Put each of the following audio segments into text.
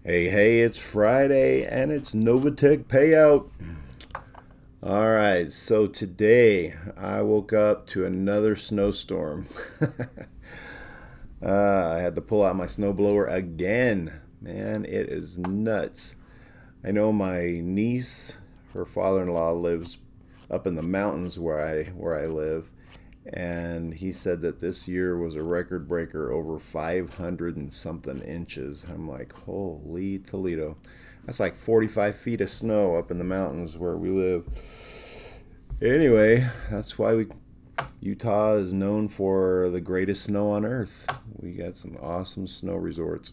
Hey, it's Friday and it's Novatech payout. All right, so today I woke up to another snowstorm. I had to pull out my snowblower again. Man, it is nuts. I know my niece, her father-in-law lives up in the mountains where I live, and he said that this year was a record breaker, over 500 and something inches. I'm like, holy Toledo. That's like 45 feet of snow up in the mountains where we live. Anyway, that's why Utah is known for the greatest snow on earth. We got some awesome snow resorts.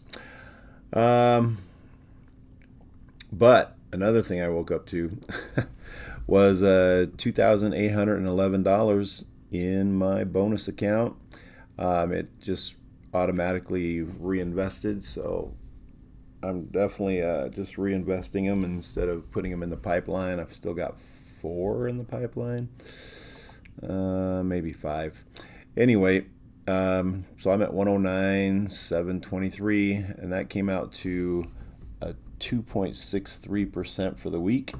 Um, but another thing I woke up to was $2,811 in my bonus account. It just automatically reinvested, so I'm definitely just reinvesting them instead of putting them in the pipeline. I've still got four in the pipeline, maybe five. Anyway, so I'm at 109,723, and that came out to a 2.63% for the week.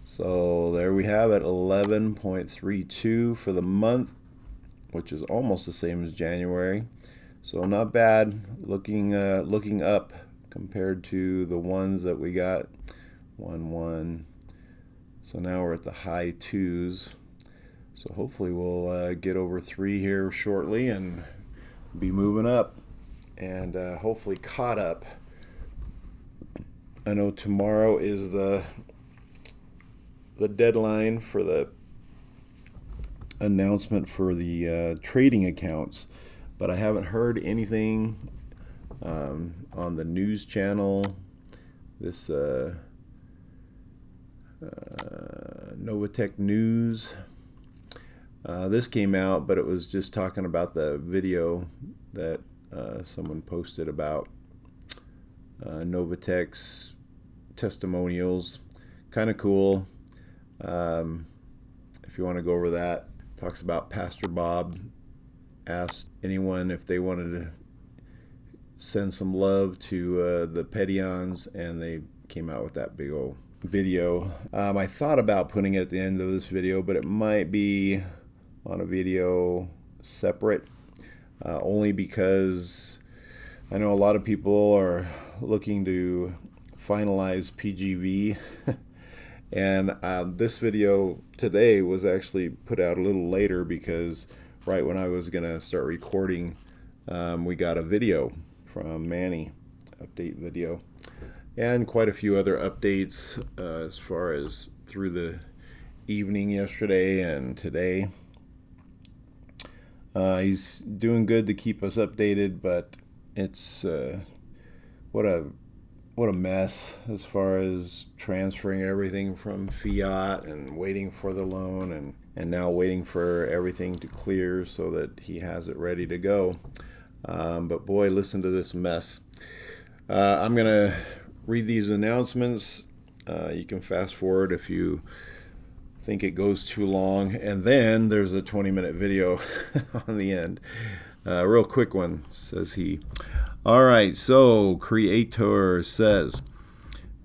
So there we have it, 11.32 for the month, which is almost the same as January. So not bad. Looking up compared to the ones that we got. 1-1. So now we're at the high twos. So hopefully we'll get over 3 here shortly and be moving up and hopefully caught up. I know tomorrow is the deadline for the announcement for the trading accounts, but I haven't heard anything on the news channel. This Novatech News. This came out, but it was just talking about the video that someone posted about Novatech's testimonials. Kind of cool. If you want to go over that, talks about Pastor Bob asked anyone if they wanted to send some love to the Petions, and they came out with that big old video. I thought about putting it at the end of this video, but it might be on a video separate, only because I know a lot of people are looking to finalize PGV. And this video today was actually put out a little later because right when I was going to start recording, we got a video from Manny, update video, and quite a few other updates as far as through the evening yesterday and today. He's doing good to keep us updated, but it's what a mess as far as transferring everything from fiat and waiting for the loan and now waiting for everything to clear so that he has it ready to go. But boy, listen to this mess. I'm going to read these announcements. You can fast forward if you think it goes too long. And then there's a 20-minute video on the end. Real quick one, says he. All right, so Creator says,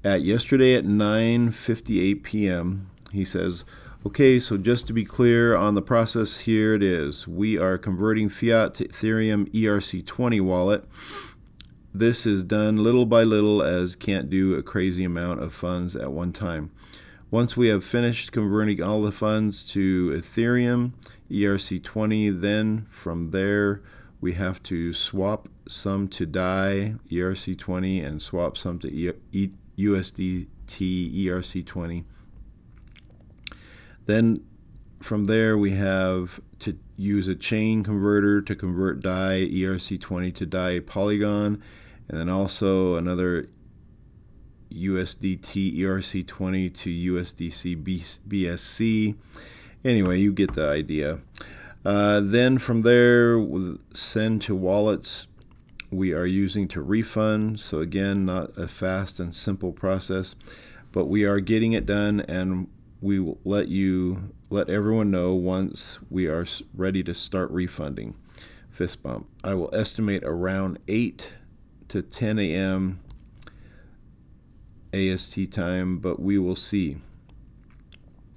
yesterday at 9:58 p.m., he says, okay, so just to be clear on the process, here it is. We are converting fiat to Ethereum ERC20 wallet. This is done little by little, as can't do a crazy amount of funds at one time. Once we have finished converting all the funds to Ethereum ERC20, then from there we have to swap some to DAI ERC20 and swap some to USDT ERC20. Then from there we have to use a chain converter to convert DAI ERC20 to DAI Polygon, and then also another USDT ERC20 to USDC BSC. Anyway, you get the idea. Then from there, with send to wallets, we are using to refund. So again, not a fast and simple process, but we are getting it done, and we will let everyone know once we are ready to start refunding. Fist bump. I will estimate around 8 to 10 a.m. AST time, but we will see.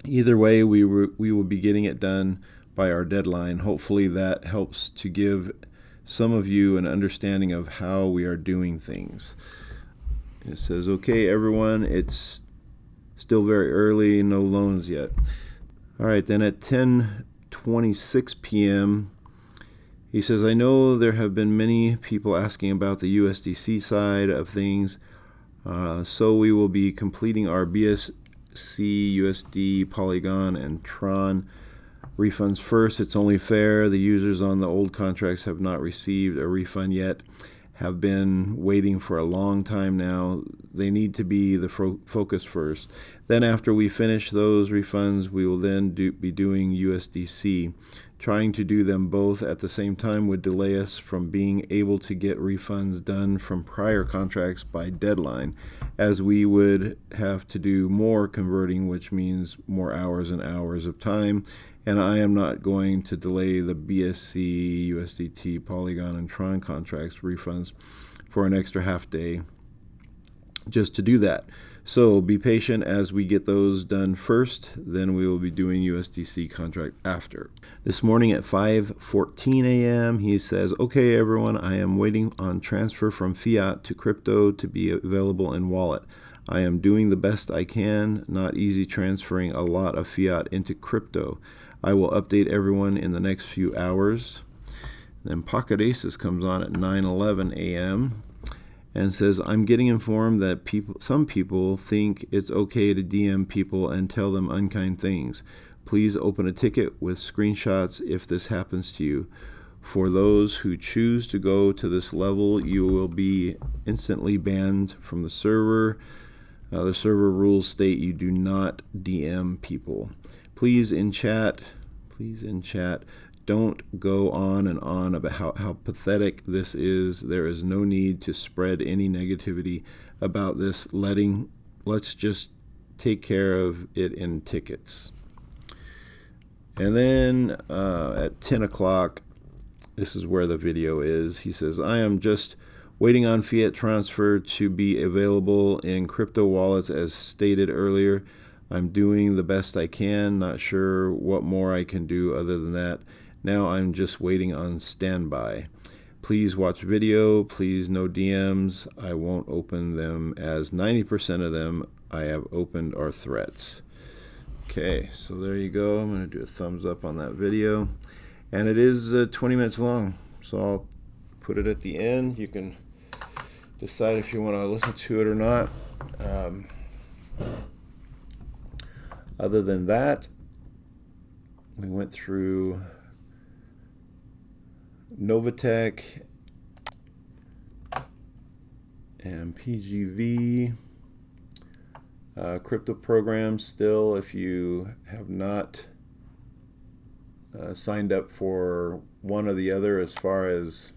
Either way, we will be getting it done by our deadline. Hopefully that helps to give some of you an understanding of how we are doing things. It says, okay, everyone, it's still very early, no loans yet. All right, then at 10:26 p.m., he says, I know there have been many people asking about the USDC side of things, so we will be completing our BSC, USD, Polygon, and Tron refunds first. It's only fair. The users on the old contracts have not received a refund yet, have been waiting for a long time now. They need to be the focus first. Then after we finish those refunds, we will then be doing USDC. Trying to do them both at the same time would delay us from being able to get refunds done from prior contracts by deadline, as we would have to do more converting, which means more hours and hours of time. And I am not going to delay the BSC, USDT, Polygon, and Tron contracts refunds for an extra half day just to do that. So be patient as we get those done first, then we will be doing USDC contract after. This morning at 5:14 a.m., he says, okay, everyone, I am waiting on transfer from fiat to crypto to be available in wallet. I am doing the best I can, not easy transferring a lot of fiat into crypto. I will update everyone in the next few hours. Then Pocket Aces comes on at 9:11 a.m. and says, I'm getting informed that some people think it's okay to DM people and tell them unkind things. Please open a ticket with screenshots if this happens to you. For those who choose to go to this level, you will be instantly banned from the server. The server rules state you do not DM people. Please in chat, don't go on and on about how pathetic this is. There is no need to spread any negativity about this. Let's just take care of it in tickets. And then at 10 o'clock, this is where the video is. He says, I am just waiting on fiat transfer to be available in crypto wallets as stated earlier. I'm doing the best I can, not sure what more I can do other than that. Now I'm just waiting on standby. Please watch video, please no DMs. I won't open them as 90% of them I have opened are threats. Okay, so there you go. I'm going to do a thumbs up on that video. And it is 20 minutes long, so I'll put it at the end. You can decide if you want to listen to it or not. Other than that, we went through Novatech and PGV. Crypto programs still, if you have not signed up for one or the other, as far as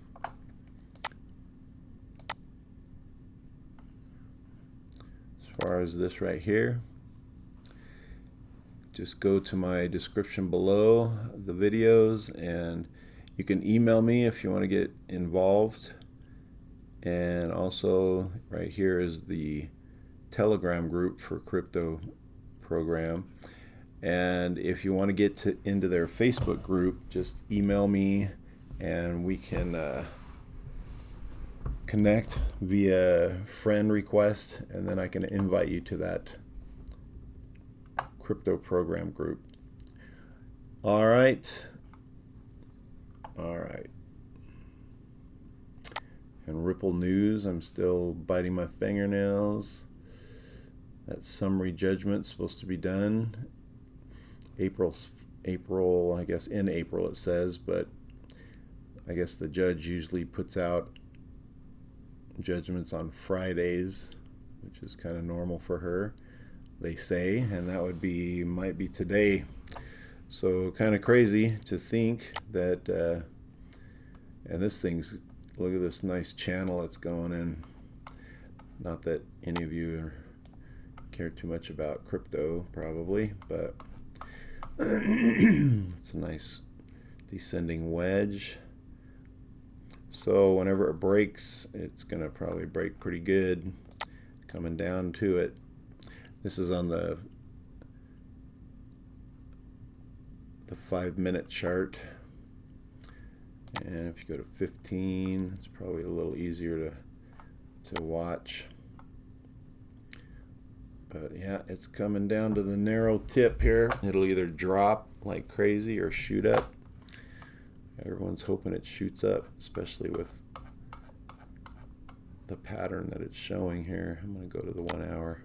this right here, just go to my description below the videos and you can email me if you want to get involved. And also right here is the Telegram group for crypto program. And if you want to get into their Facebook group, just email me and we can connect via friend request, and then I can invite you to that crypto program group. All right. And Ripple news, I'm still biting my fingernails. That summary judgment's supposed to be done April, I guess in April it says, but I guess the judge usually puts out judgments on Fridays, which is kind of normal for her, they say, and that might be today. So kind of crazy to think that and this thing's, look at this nice channel it's going in. Not that any of you care too much about crypto probably, but it's a nice descending wedge. So whenever it breaks, it's gonna probably break pretty good. coming down to it. This is on the 5-minute chart. And if you go to 15, it's probably a little easier to watch. But yeah, it's coming down to the narrow tip here. It'll either drop like crazy or shoot up. Everyone's hoping it shoots up, especially with the pattern that it's showing here. I'm going to go to the 1 hour.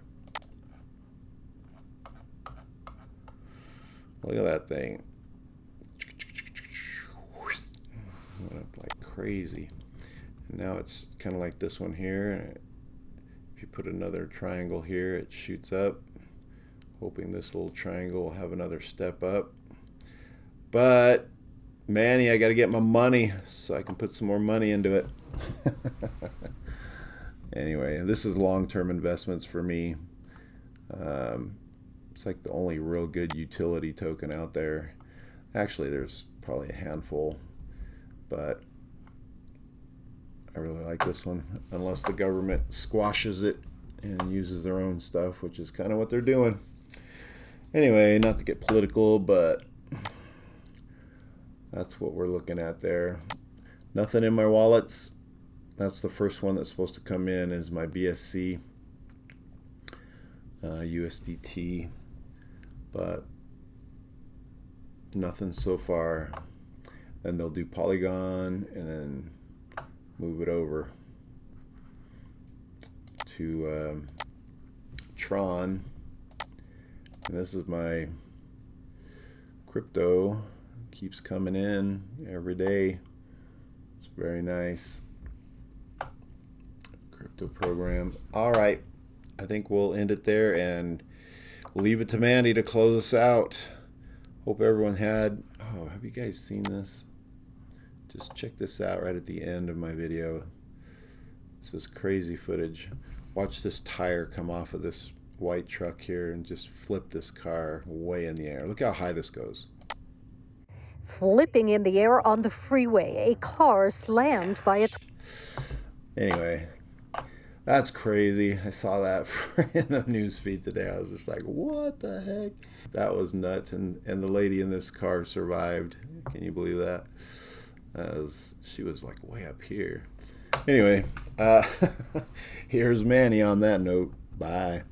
Look at that thing. Went up like crazy. And now it's kind of like this one here. If you put another triangle here, it shoots up. Hoping this little triangle will have another step up. But Manny, I got to get my money so I can put some more money into it. Anyway, this is long-term investments for me. It's like the only real good utility token out there. Actually, there's probably a handful, but I really like this one, unless the government squashes it and uses their own stuff, which is kind of what they're doing. Anyway, not to get political, but that's what we're looking at there. Nothing in my wallets. That's the first one that's supposed to come in, is my BSC USDT, but nothing so far. Then they'll do Polygon and then move it over to Tron. And this is my crypto. Keeps coming in every day. It's very nice. Crypto program. All right, I think we'll end it there and leave it to Mandy to close us out. Hope everyone had, oh, have you guys seen this? Just check this out right at the end of my video. This is crazy footage. Watch this tire come off of this white truck here and just flip this car way in the air. Look how high this goes. Flipping in the air on the freeway, a car slammed by a... Anyway, that's crazy. I saw that in the news feed today. I was just like, what the heck? That was nuts. And the lady in this car survived. Can you believe that? She was like way up here. Anyway, here's Manny on that note. Bye.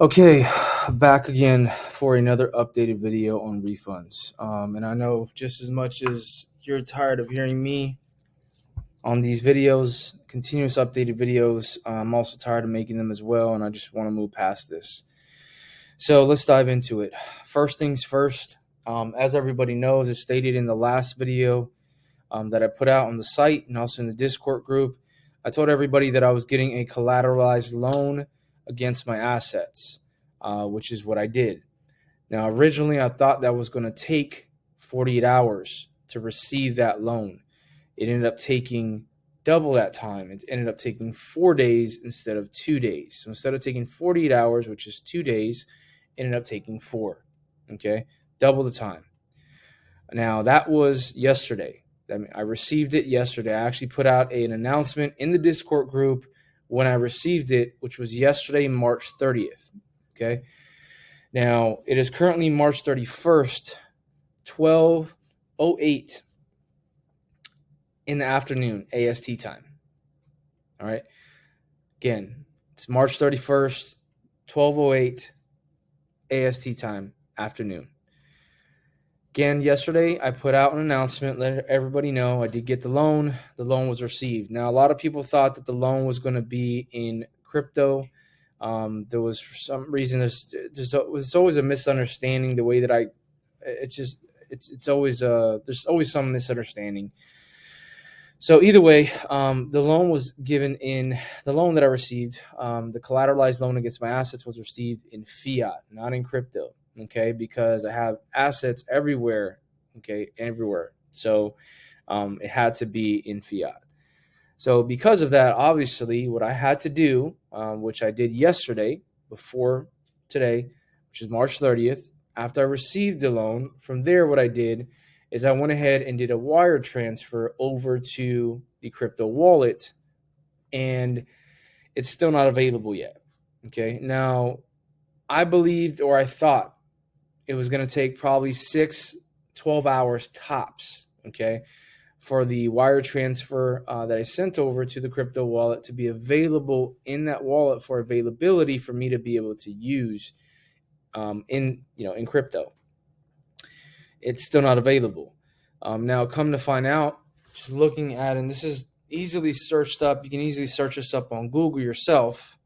Okay, back again for another updated video on refunds. And I know just as much as you're tired of hearing me on these videos, continuous updated videos, I'm also tired of making them as well, and I just want to move past this. So let's dive into it. First things first, as everybody knows, as stated in the last video that I put out on the site and also in the Discord group, I told everybody that I was getting a collateralized loan against my assets, which is what I did. Now, originally, I thought that was going to take 48 hours to receive that loan. It ended up taking double that time. It ended up taking 4 days instead of 2 days. So instead of taking 48 hours, which is 2 days, it ended up taking 4. Okay, double the time. Now, that was yesterday. I received it yesterday. I actually put out an announcement in the Discord group when I received it, which was yesterday, March 30th. Okay. Now, it is currently March 31st, 12:08 in the afternoon, AST time. All right. Again, it's March 31st, 12:08 AST time, afternoon. Again, yesterday, I put out an announcement, let everybody know I did get the loan. The loan was received. Now, a lot of people thought that the loan was going to be in crypto. There was, for some reason, there's always a misunderstanding the way that it's always, there's always some misunderstanding. So either way, the loan was given in, the loan that I received, the collateralized loan against my assets was received in fiat, not in crypto. Okay, because I have assets everywhere. Okay, everywhere. So it had to be in fiat. So because of that, obviously, what I had to do, which I did yesterday before today, which is March 30th, after I received the loan, from there, what I did is I went ahead and did a wire transfer over to the crypto wallet. And It's still not available yet. Okay. Now, I believed, or I thought, it was going to take probably 12 hours tops. Okay, for the wire transfer that I sent over to the crypto wallet to be available in that wallet for availability for me to be able to use in crypto. It's still not available. Now, come to find out, just looking at, and this is easily searched up. You can easily search this up on Google yourself.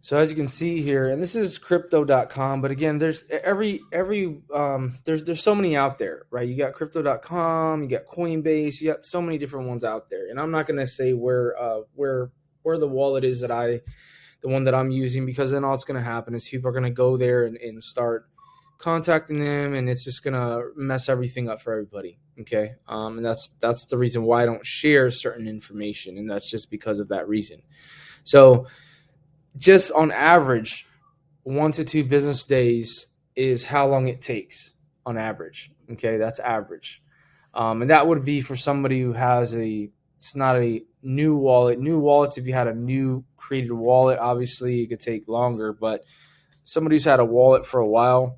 So as you can see here, and this is crypto.com, but again, there's there's so many out there, right? You got crypto.com, you got Coinbase, you got so many different ones out there. And I'm not going to say where the wallet is the one that I'm using, because then all it's going to happen is people are going to go there and start contacting them, and it's just going to mess everything up for everybody. Okay. And that's the reason why I don't share certain information. And that's just because of that reason. So, just on average, 1 to 2 business days is how long it takes on average. Okay, that's average. And that would be for somebody who has it's not a new wallet. New wallets, if you had a new created wallet, obviously it could take longer, but somebody who's had a wallet for a while,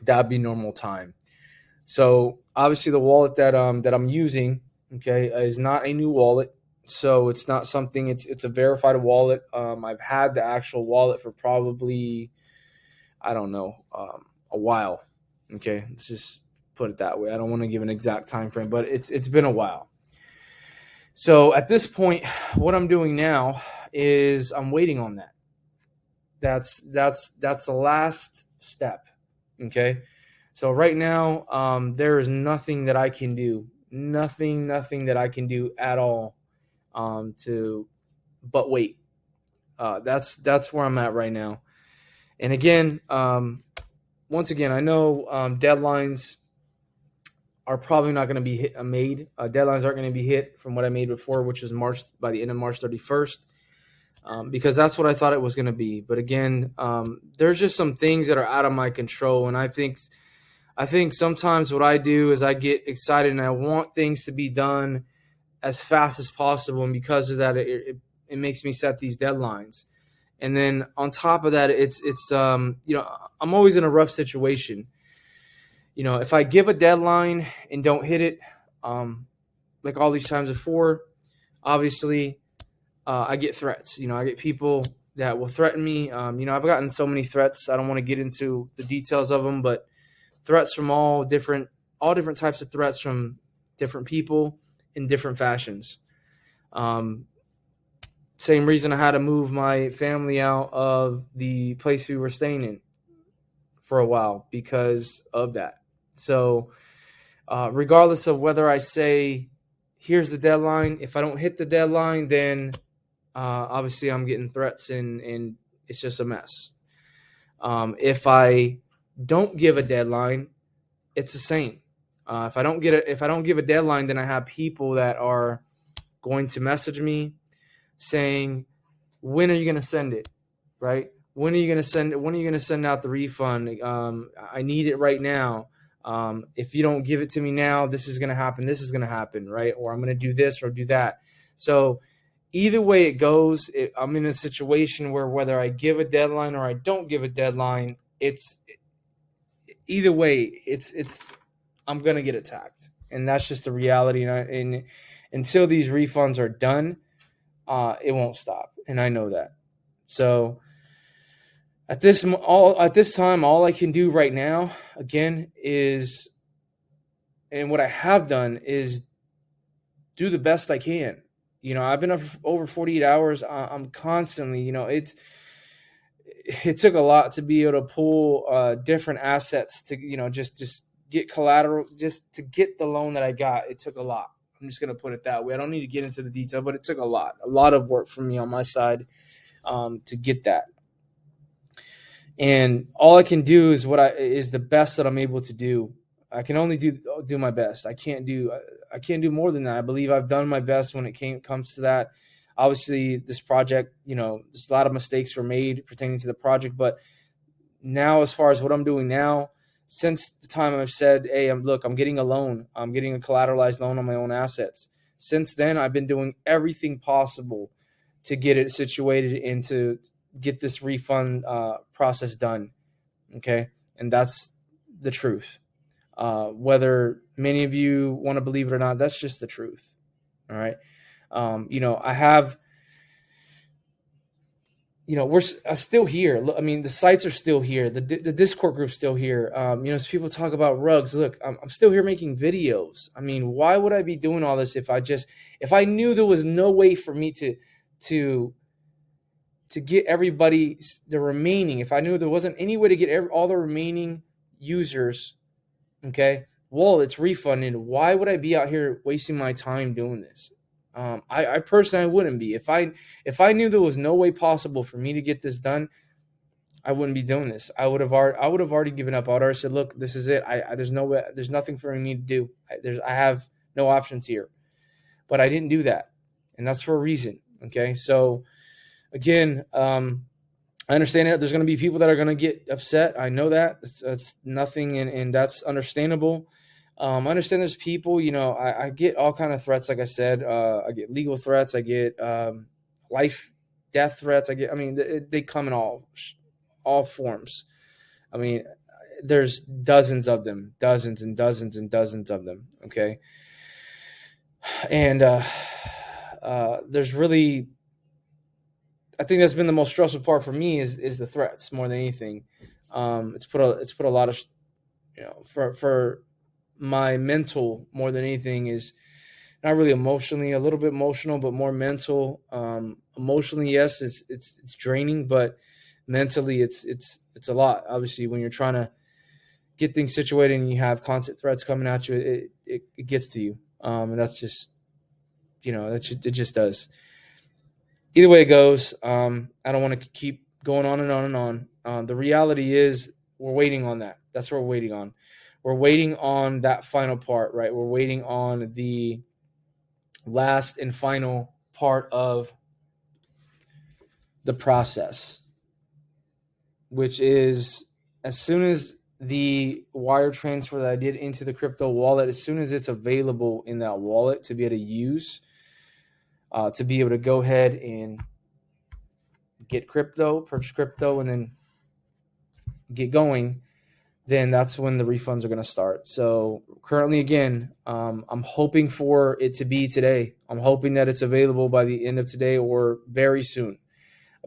that'd be normal time. So obviously the wallet that I'm using, okay, is not a new wallet. So it's not something, it's a verified wallet. I've had the actual wallet for probably, I don't know, a while. Okay, let's just put it that way. I don't want to give an exact time frame, but it's been a while. So at this point, what I'm doing now is I'm waiting on that. That's the last step. Okay. So right now, there is nothing that I can do. Nothing that I can do at all. But wait. That's where I'm at right now. And again, once again, I know deadlines are probably not going to be made. Deadlines aren't going to be hit from what I made before, which was by the end of March 31st, because that's what I thought it was going to be. But again, there's just some things that are out of my control, and I think sometimes what I do is I get excited and I want things to be done as fast as possible, and because of that, it makes me set these deadlines. And then on top of that, it's I'm always in a rough situation. If I give a deadline and don't hit it, like all these times before, obviously I get threats. I get people that will threaten me. I've gotten so many threats. I don't want to get into the details of them, but threats from all different types of threats from different people in different fashions. Same reason I had to move my family out of the place we were staying in for a while because of that. So regardless of whether I say, here's the deadline, if I don't hit the deadline, then obviously I'm getting threats and it's just a mess. If I don't give a deadline, it's the same. If I don't give a deadline, then I have people that are going to message me saying, when are you going to send it? Right? When are you going to send it? When are you going to send out the refund? I need it right now. If you don't give it to me now, this is going to happen. This is going to happen, right? Or I'm going to do this or do that. So either way it goes, I'm in a situation where whether I give a deadline or I don't give a deadline, either way, I'm going to get attacked. And that's just the reality. And until these refunds are done, it won't stop. And I know that. So at this time, all I can do right now, again, is, and what I have done is do the best I can. I've been up for over 48 hours. I'm constantly, it took a lot to be able to pull different assets to, just get collateral, just to get the loan that I got. It took a lot. I'm just going to put it that way. I don't need to get into the detail, but it took a lot of work from me on my side to get that. And all I can do is is the best that I'm able to do. I can only do my best. I can't do more than that. I believe I've done my best when it comes to that. Obviously, this project, there's a lot of mistakes were made pertaining to the project, but now, as far as what I'm doing now, since the time I've said, hey, I'm getting a loan. I'm getting a collateralized loan on my own assets. Since then, I've been doing everything possible to get it situated and to get this refund process done. Okay, and that's the truth. Whether many of you want to believe it or not, that's just the truth. All right. I have, we're still here. I mean, the sites are still here. The Discord group's still here. As people talk about rugs, look, I'm still here making videos. I mean, why would I be doing all this if I knew there was no way for me to get everybody the remaining, if I knew there wasn't any way to get all the remaining users, okay, wallets refunded, why would I be out here wasting my time doing this? I personally wouldn't be. If I knew there was no way possible for me to get this done, I wouldn't be doing this. I would have already given up. I would have already said, look, this is it. There's no way, there's nothing for me to do. I have no options here. But I didn't do that, and that's for a reason. Okay, so again, I understand that there's going to be people that are going to get upset. I know that it's nothing, and that's understandable. I understand there's people, I get all kind of threats. Like I said, I get legal threats. I get life, death threats. They come in all forms. I mean, there's dozens of them, dozens and dozens and dozens of them. Okay. And there's really, I think that's been the most stressful part for me is the threats more than anything. It's put a lot of, for my mental more than anything is not really emotionally, a little bit emotional, but more mental. Emotionally, yes, it's draining, but mentally it's a lot. Obviously, when you're trying to get things situated and you have constant threats coming at you, it gets to you. And that's just, it just does. Either way it goes, I don't want to keep going on and on and on. The reality is we're waiting on that. That's what we're waiting on. We're waiting on that final part, right? We're waiting on the last and final part of the process, which is as soon as the wire transfer that I did into the crypto wallet, as soon as it's available in that wallet to be able to use, to be able to go ahead and get crypto, purchase crypto, and then get going, then that's when the refunds are going to start. So currently, again, I'm hoping for it to be today. I'm hoping that it's available by the end of today or very soon.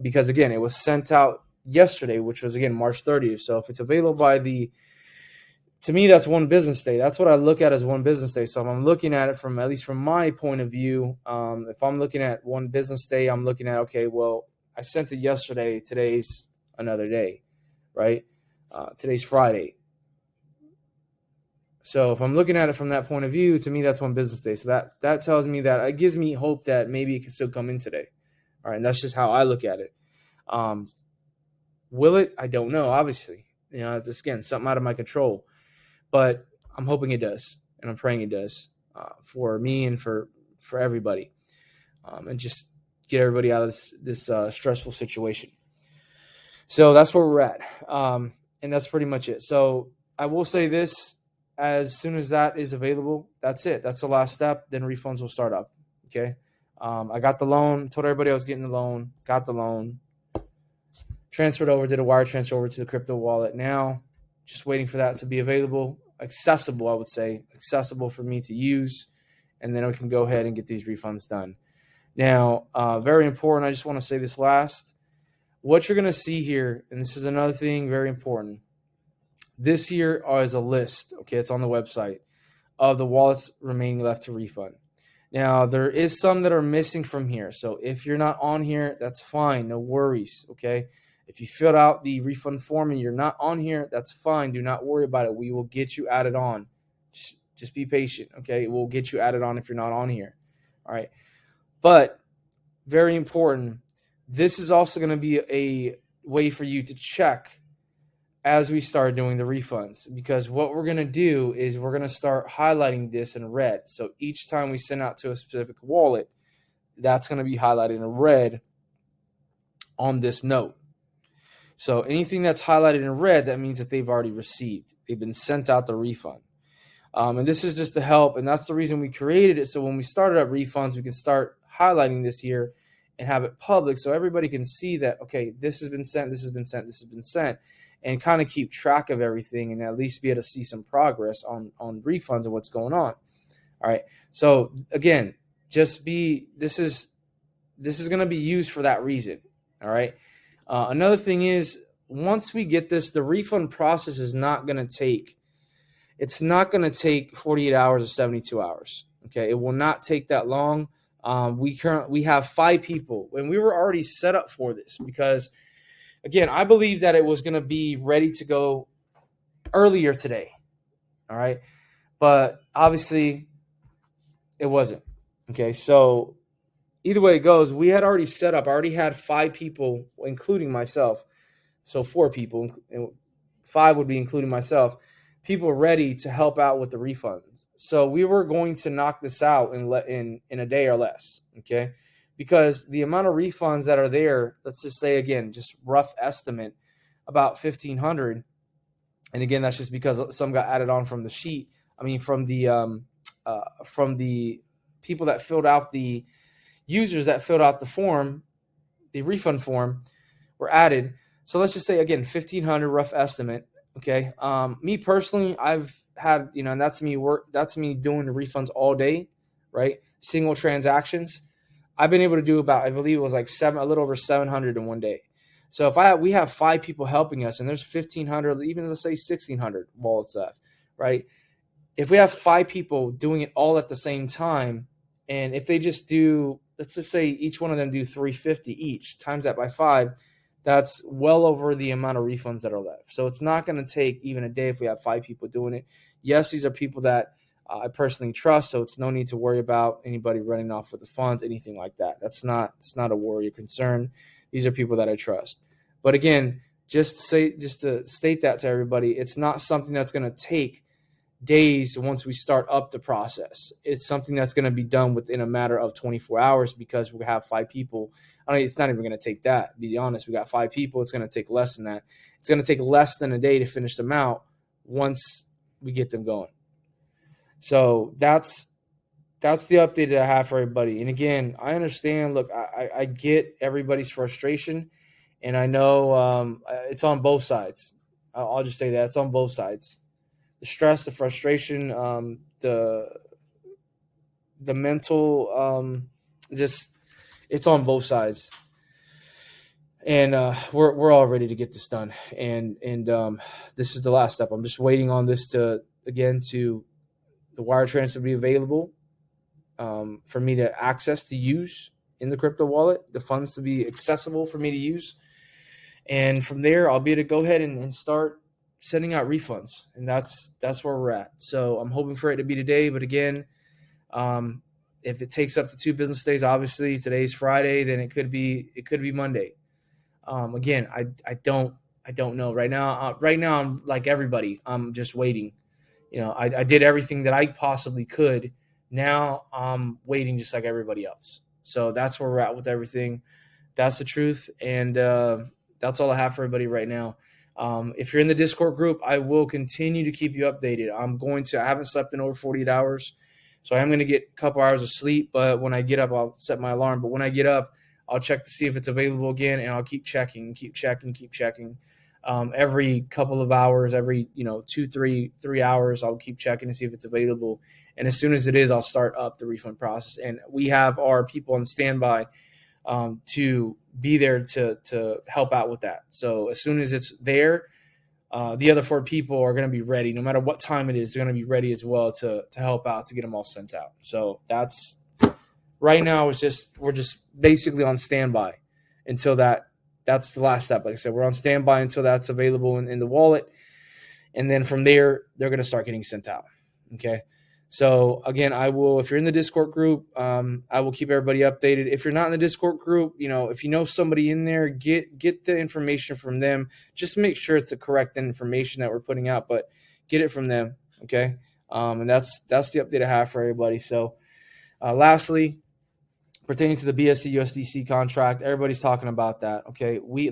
Because, again, it was sent out yesterday, which was, again, March 30th. So if it's available to me, that's one business day. That's what I look at as one business day. So if I'm looking at it at least from my point of view, if I'm looking at one business day, I'm looking at, okay, well, I sent it yesterday. Today's another day, right? Today's Friday. So if I'm looking at it from that point of view, to me, that's one business day. So that tells me that it gives me hope that maybe it can still come in today. All right. And that's just how I look at it. Will it? I don't know. Obviously, this again, something out of my control, but I'm hoping it does. And I'm praying it does, for me and for everybody, and just get everybody out of this stressful situation. So that's where we're at. And that's pretty much it. So I will say this, as soon as that is available, that's it. That's the last step. Then refunds will start up. Okay. I got the loan, told everybody I was getting the loan, got the loan, transferred over, did a wire transfer over to the crypto wallet. Now just waiting for that to be available, accessible, I would say, accessible for me to use. And then we can go ahead and get these refunds done. Now, very important, I just want to say this last. What you're going to see here, and this is another thing very important. This here is a list, okay, it's on the website, of the wallets remaining left to refund. Now, there is some that are missing from here. So if you're not on here, that's fine. No worries, okay? If you filled out the refund form and you're not on here, that's fine. Do not worry about it. We will get you added on. Just be patient, okay? We'll get you added on if you're not on here, all right? But very important, this is also going to be a way for you to check as we start doing the refunds, because what we're going to do is we're going to start highlighting this in red. So each time we send out to a specific wallet, that's going to be highlighted in red on this note. So anything that's highlighted in red, that means that they've already received. They've been sent out the refund. And this is just to help, and that's the reason we created it. So when we started up refunds, we can start highlighting this here and have it public so everybody can see that, okay, this has been sent, this has been sent, this has been sent, and kind of keep track of everything and at least be able to see some progress on refunds and what's going on. All right. So again, this is going to be used for that reason. All right. Another thing is, once we get this, the refund process is not going to take 48 hours or 72 hours. Okay. It will not take that long. We have 5 people, and we were already set up for this because, again, I believe that it was going to be ready to go earlier today. All right. But obviously it wasn't. Okay. So either way it goes, we had already set up. I already had 5 people, including myself. So 4 people, 5 would be including myself, people ready to help out with the refunds. So we were going to knock this out in a day or less, okay? Because the amount of refunds that are there, let's just say, again, just rough estimate, about 1,500. And again, that's just because some got added on from the sheet. I mean, from the people that filled out, the users that filled out the form, the refund form, were added. So let's just say, again, 1,500 rough estimate. Okay. Me personally, I've had, and that's me doing the refunds all day, right? Single transactions. I've been able to do about, I believe it was like a little over 700 in one day. So if we have 5 people helping us, and there's 1,500, even let's say 1,600 wallets left, right? If we have 5 people doing it all at the same time, and if they just do, let's just say each one of them do 350 each, times that by 5, that's well over the amount of refunds that are left. So it's not going to take even a day if we have 5 people doing it. Yes, these are people that I personally trust, so it's no need to worry about anybody running off with the funds, anything like that. It's not a worry or concern. These are people that I trust. But again, just to state that to everybody, it's not something that's going to take days once we start up the process. It's something that's going to be done within a matter of 24 hours because we have 5 people. I mean, it's not even going to take that. To be honest, we got 5 people. It's going to take less than that. It's going to take less than a day to finish them out once we get them going. So that's the update that I have for everybody. And again, I understand. Look, I get everybody's frustration, and I know it's on both sides. I'll just say that it's on both sides. The stress, the frustration, the mental, just it's on both sides. And we're all ready to get this done. And this is the last step. I'm just waiting on this to the wire transfer to be available for me to access to use in the crypto wallet, the funds to be accessible for me to use. And from there, I'll be able to go ahead and start sending out refunds, and that's where we're at. So I'm hoping for it to be today, but again, if it takes up to 2 business days, obviously today's Friday, then it could be Monday. Again, I don't know right now. I'm like everybody. I'm just waiting. I did everything that I possibly could. Now I'm waiting just like everybody else. So that's where we're at with everything. That's the truth, and that's all I have for everybody right now. If you're in the Discord group, I will continue to keep you updated. I haven't slept in over 48 hours, so I am going to get a couple hours of sleep. But when I get up, I'll set my alarm. But when I get up, I'll check to see if it's available again, and I'll keep checking. Every couple of hours, every 3 hours, I'll keep checking to see if it's available. And as soon as it is, I'll start up the refund process. And we have our people on standby to be there to help out with that. So as soon as it's there, the other 4 people are going to be ready. No matter what time it is, they're going to be ready as well to help out, to get them all sent out. So that's right now. We're just basically on standby until that's the last step. Like I said, we're on standby until that's available in the wallet. And then from there, they're going to start getting sent out. Okay. So again, if you're in the Discord group, I will keep everybody updated. If you're not in the Discord group, if you know somebody in there, get the information from them. Just make sure it's the correct information that we're putting out, but get it from them. Okay. And that's the update I have for everybody. So, lastly, pertaining to the BSC USDC contract, everybody's talking about that. Okay. We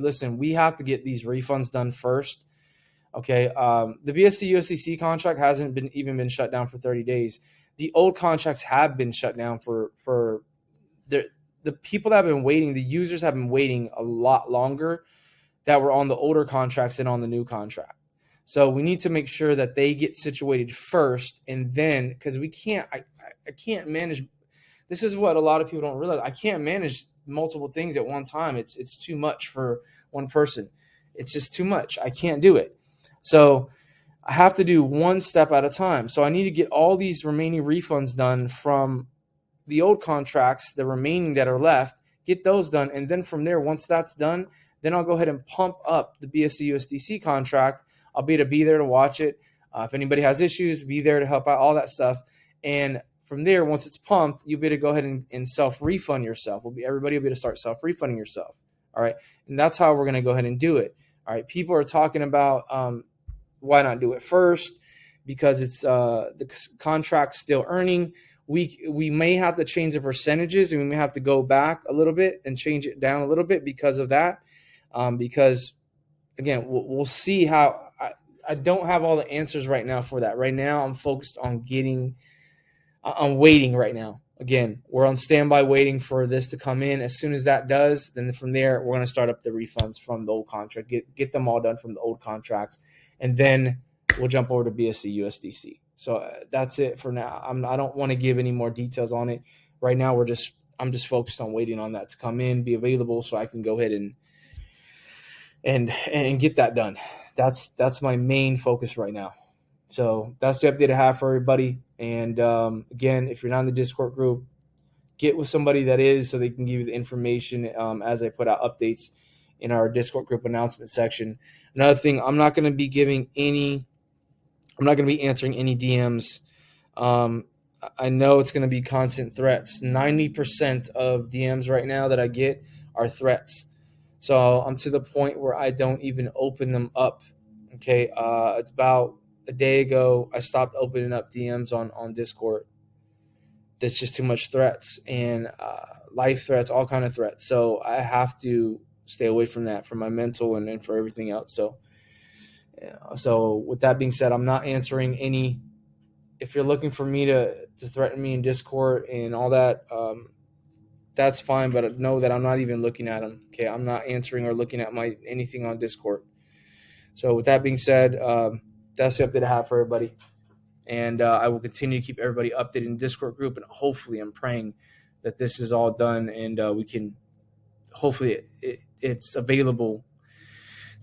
have to get these refunds done first. Okay, the BSC USDC contract hasn't been shut down for 30 days. The old contracts have been shut down for the the people that have been waiting, the users have been waiting a lot longer that were on the older contracts than on the new contract. So we need to make sure that they get situated first, and then, because I can't manage. This is what a lot of people don't realize. I can't manage multiple things at one time. It's too much for one person. It's just too much. I can't do it. So I have to do one step at a time. So I need to get all these remaining refunds done from the old contracts, the remaining that are left, get those done. And then from there, once that's done, then I'll go ahead and pump up the BSC USDC contract. I'll be there to watch it. If anybody has issues, be there to help out, all that stuff. And from there, once it's pumped, you'll be able to go ahead and self-refund yourself. Everybody will be able to start self-refunding yourself. All right. And that's how we're going to go ahead and do it. All right. People are talking about why not do it first, because it's the contract's still earning. We may have to change the percentages, and we may have to go back a little bit and change it down a little bit because of that. Because, again, we'll see how I don't have all the answers right now for that. Right now, I'm focused on I'm waiting right now. Again, we're on standby waiting for this to come in. As soon as that does, then from there, we're going to start up the refunds from the old contract, get them all done from the old contracts, and then we'll jump over to BSC USDC. So that's it for now. I don't want to give any more details on it. Right now, I'm just focused on waiting on that to come in, be available, so I can go ahead and get that done. That's my main focus right now. So that's the update I have for everybody. And again, if you're not in the Discord group, get with somebody that is, so they can give you the information as I put out updates in our Discord group announcement section. Another thing, I'm not going to be answering any DMs. I know it's going to be constant threats. 90% of DMs right now that I get are threats. So I'm to the point where I don't even open them up. Okay. It's about a day ago, I stopped opening up DMs on Discord. There's just too much threats and life threats, all kind of threats. So I have to stay away from that for my mental and for everything else. So with that being said, I'm not answering any. If you're looking for me to threaten me in Discord and all that, that's fine. But know that I'm not even looking at them. Okay, I'm not answering or looking at anything on Discord. So with that being said, that's the update I have for everybody. And I will continue to keep everybody updated in the Discord group. And hopefully I'm praying that this is all done and we can hopefully it's available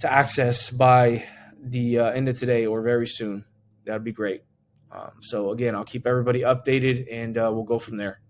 to access by the end of today or very soon. That would be great. So, again, I'll keep everybody updated and we'll go from there.